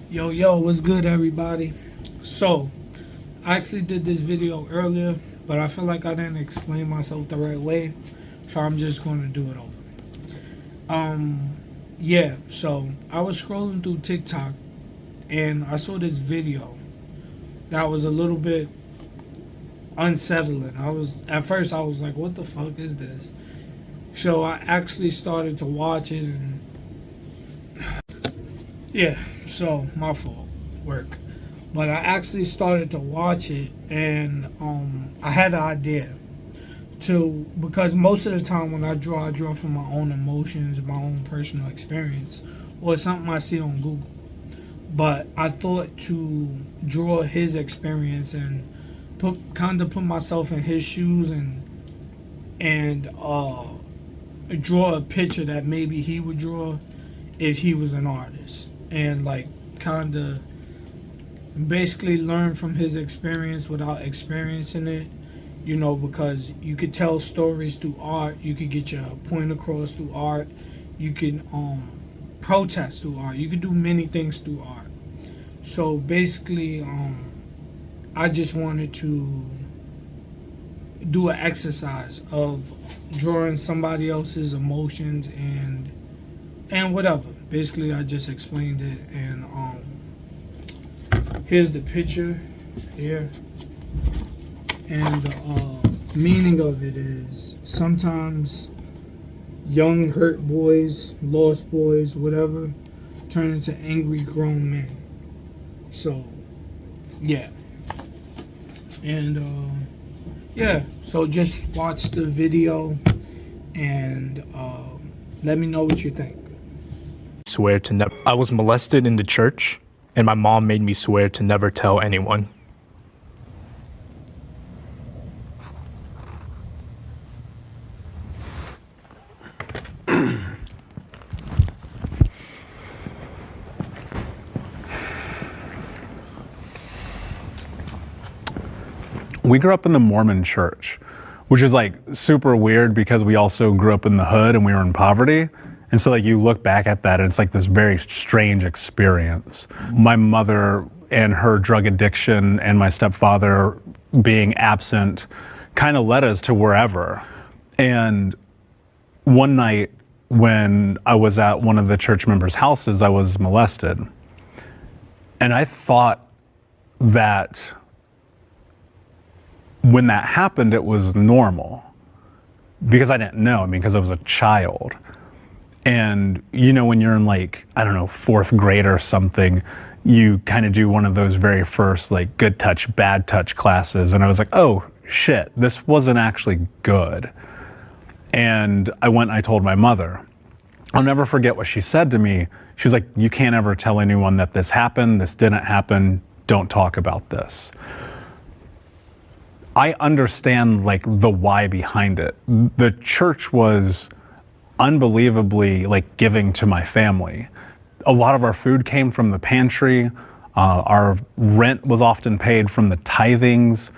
Yo, what's good, everybody? So, I actually did this video earlier, but I feel like I didn't explain myself the right way, so I'm just going to do it over. Yeah, so I was scrolling through TikTok and I saw this video that was a little bit unsettling. At first I was like, what the fuck is this? So I actually started to watch it and yeah, so my fault, work. But I actually started to watch it and I had an idea because most of the time when I draw from my own emotions, my own personal experience, or something I see on Google. But I thought to draw his experience and put myself in his shoes and draw a picture that maybe he would draw if he was an artist, and like kind of basically learn from his experience without experiencing it, because you could tell stories through art, you could get your point across through art, you can protest through art, you could do many things through art. So basically, I just wanted to do an exercise of drawing somebody else's emotions and whatever. Basically, I just explained it, and here's the picture here, and the meaning of it is sometimes young hurt boys, lost boys, whatever, turn into angry grown men. So yeah, and yeah, so just watch the video and let me know what you think. Swear to never. I was molested in the church, and my mom made me swear to never tell anyone. We grew up in the Mormon church, which is like super weird because we also grew up in the hood and we were in poverty. And so like you look back at that and it's like this very strange experience. My mother and her drug addiction and my stepfather being absent kind of led us to wherever. And one night when I was at one of the church members' houses, I was molested. And I thought that when that happened, it was normal because I didn't know, because I was a child. And when you're in like, I don't know, 4th grade or something, you kind of do one of those very first like good touch, bad touch classes. And I was like, oh shit, this wasn't actually good. And I went and I told my mother. I'll never forget what she said to me. She was like, you can't ever tell anyone that this happened, this didn't happen, don't talk about this. I understand like the why behind it. The church was unbelievably like giving to my family. A lot of our food came from the pantry. Our rent was often paid from the tithings.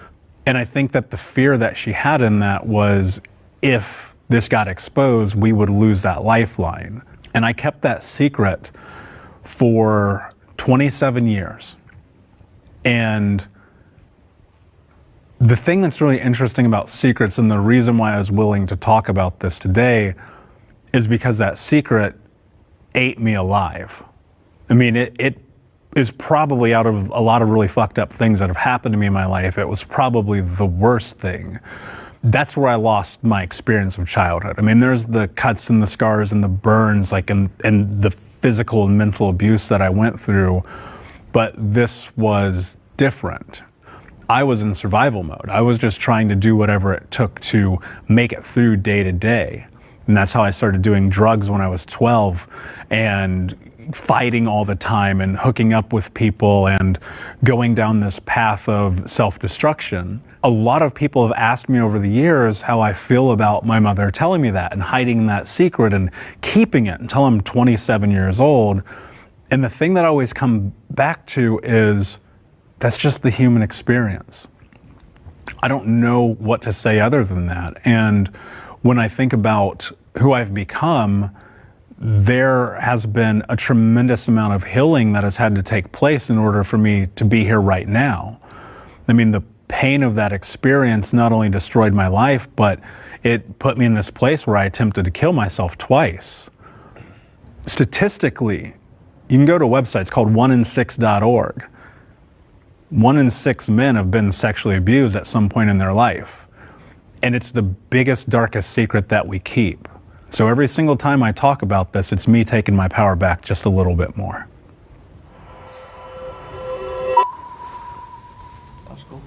And I think that the fear that she had in that was if this got exposed, we would lose that lifeline. And I kept that secret for 27 years. And the thing that's really interesting about secrets, and the reason why I was willing to talk about this today, is because that secret ate me alive. I mean, it is probably, out of a lot of really fucked up things that have happened to me in my life, it was probably the worst thing. That's where I lost my experience of childhood. I mean, there's the cuts and the scars and the burns, like, and the physical and mental abuse that I went through, but this was different. I was in survival mode. I was just trying to do whatever it took to make it through day to day. And that's how I started doing drugs when I was 12 and fighting all the time and hooking up with people and going down this path of self-destruction. A lot of people have asked me over the years how I feel about my mother telling me that and hiding that secret and keeping it until I'm 27 years old. And the thing that I always come back to is that's just the human experience. I don't know what to say other than that. And when I think about who I've become, there has been a tremendous amount of healing that has had to take place in order for me to be here right now. I mean, the pain of that experience not only destroyed my life, but it put me in this place where I attempted to kill myself twice. Statistically, you can go to a website, it's called 1in6.org. 1 in 6 men have been sexually abused at some point in their life. And it's the biggest, darkest secret that we keep. So every single time I talk about this, it's me taking my power back just a little bit more. That's cool.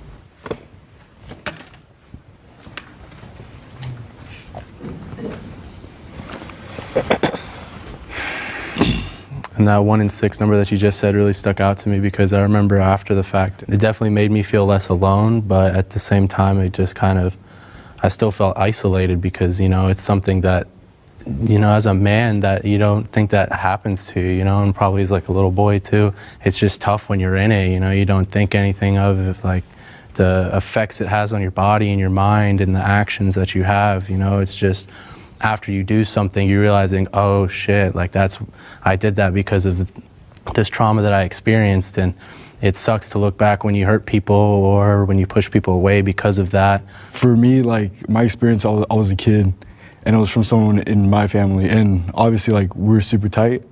And that 1 in 6 number that you just said really stuck out to me, because I remember after the fact, it definitely made me feel less alone, but at the same time, it just kind of, I still felt isolated because, you know, it's something that, you know, as a man that you don't think that happens to you, you know, and probably as like a little boy too. It's just tough when you're in it, you know, you don't think anything of it, like the effects it has on your body and your mind and the actions that you have, you know, it's just, after you do something, you're realizing, oh shit, like I did that because of this trauma that I experienced. And it sucks to look back when you hurt people or when you push people away because of that. For me, like my experience, I was a kid and it was from someone in my family. And obviously like we're super tight.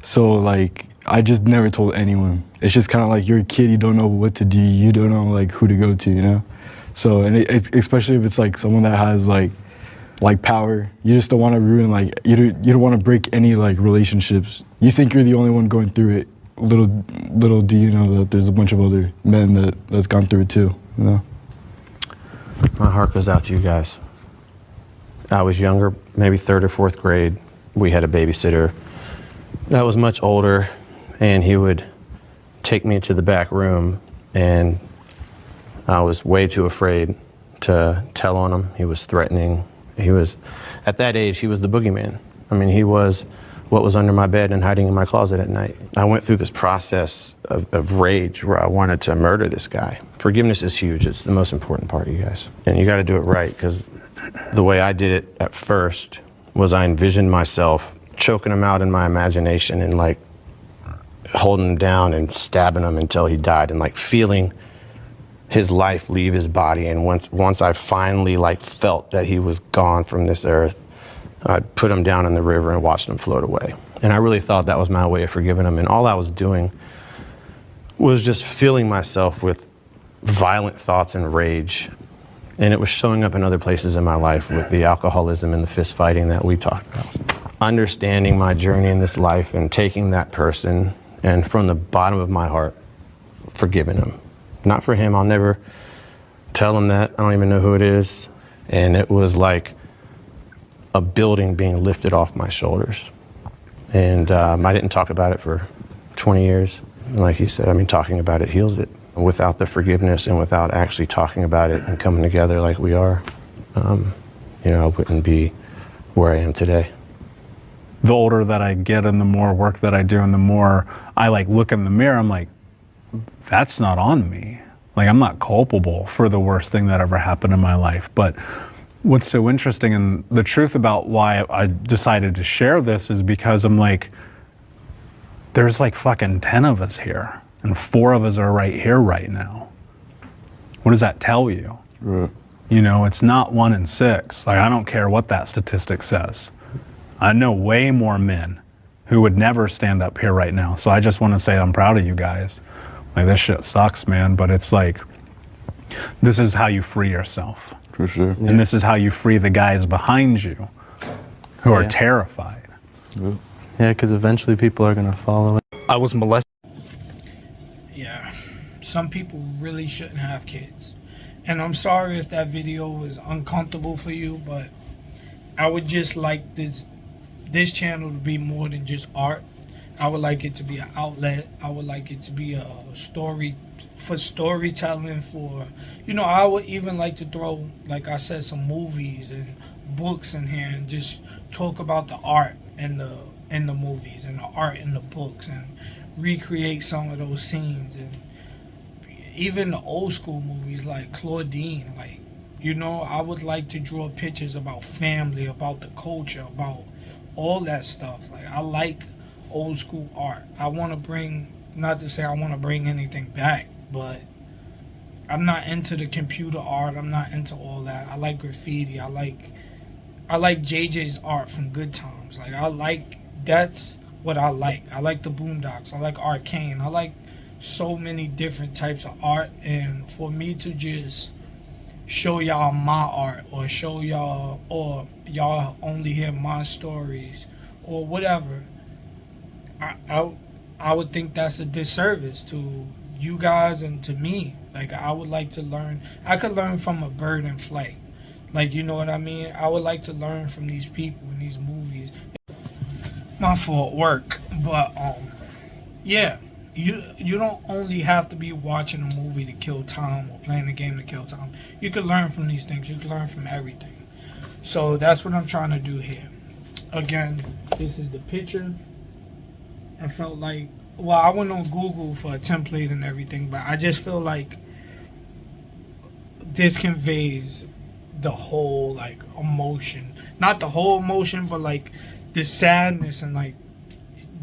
So like, I just never told anyone. It's just kind of like you're a kid, you don't know what to do. You don't know like who to go to, you know? So, and it's, especially if it's like someone that has like power, you just don't want to ruin, like, you don't want to break any like relationships. You think you're the only one going through it. Little do you know that there's a bunch of other men that's gone through it too, you know? My heart goes out to you guys. I was younger, maybe 3rd or 4th grade. We had a babysitter that was much older, and he would take me into the back room, and I was way too afraid to tell on him. He was threatening. He was, at that age, he was the boogeyman. I mean, he was what was under my bed and hiding in my closet at night. I went through this process of rage where I wanted to murder this guy. Forgiveness is huge. It's the most important part, you guys. And you got to do it right, because the way I did it at first was I envisioned myself choking him out in my imagination and like holding him down and stabbing him until he died, and like feeling his life leave his body. And once I finally like felt that he was gone from this earth, I put him down in the river and watched him float away. And I really thought that was my way of forgiving him. And all I was doing was just filling myself with violent thoughts and rage. And it was showing up in other places in my life with the alcoholism and the fist fighting that we talked about. Understanding my journey in this life and taking that person and from the bottom of my heart, forgiving him. Not for him, I'll never tell him that. I don't even know who it is. And it was like a building being lifted off my shoulders. And I didn't talk about it for 20 years. And like he said, I mean, talking about it heals it. Without the forgiveness and without actually talking about it and coming together like we are, you know, I wouldn't be where I am today. The older that I get and the more work that I do and the more I like look in the mirror, I'm like, that's not on me. Like, I'm not culpable for the worst thing that ever happened in my life. But what's so interesting, and the truth about why I decided to share this, is because I'm like, there's like fucking 10 of us here, and 4 of us are right here right now. What does that tell you? Right. You know, it's not 1 in 6. Like, I don't care what that statistic says. I know way more men who would never stand up here right now. So I just want to say I'm proud of you guys. Like, this shit sucks, man, but it's like, this is how you free yourself. For sure. And this is how you free the guys behind you who are terrified. Yeah, because eventually people are going to follow it. I was molested. Yeah, some people really shouldn't have kids. And I'm sorry if that video was uncomfortable for you, but I would just like this channel to be more than just art. I would like it to be an outlet. I would like it to be a story for storytelling, for, you know, I would even like to throw, like I said, some movies and books in here and just talk about the art in the movies and the art in the books and recreate some of those scenes. And even the old school movies like Claudine, like, you know, I would like to draw pictures about family, about the culture, about all that stuff. Like, I like old school art. I want to bring, not to say I want to bring anything back, but I'm not into the computer art. I'm not into all that. I like graffiti. I like JJ's art from Good Times. Like, that's what I like. I like the Boondocks. I like Arcane. I like so many different types of art, and for me to just show y'all my art, or show y'all, or y'all only hear my stories, or whatever, I would think that's a disservice to you guys and to me. Like, I would like to learn. I could learn from a bird in flight. Like, you know what I mean? I would like to learn from these people in these movies. My fault, work. But yeah, you don't only have to be watching a movie to kill time or playing a game to kill time. You can learn from these things. You can learn from everything. So that's what I'm trying to do here. Again, this is the picture. I felt like, well, I went on Google for a template and everything, but I just feel like this conveys the whole, like, emotion. Not the whole emotion, but like the sadness and like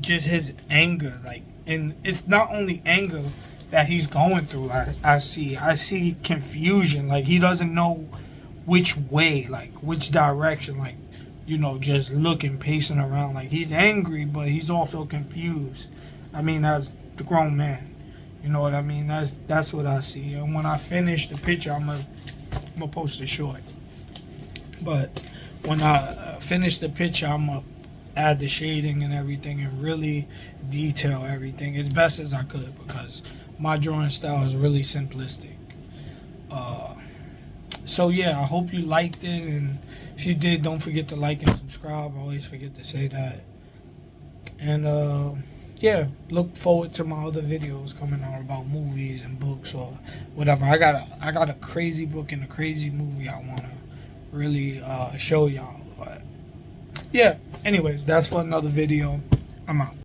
just his anger. Like, and it's not only anger that he's going through. I see confusion. Like, he doesn't know which way, like which direction, like, you know, just looking, pacing around. Like, he's angry, but he's also confused. I mean, as the grown man, you know what I mean? That's what I see. And when I finish the picture, I'm gonna post it short. But when I finish the picture, I'm gonna add the shading and everything and really detail everything as best as I could, because my drawing style is really simplistic. So yeah, I hope you liked it, and if you did, don't forget to like and subscribe. I always forget to say that. And yeah, look forward to my other videos coming out about movies and books or whatever. I got a crazy book and a crazy movie I wanna really show y'all. But yeah, anyways, that's for another video. I'm out.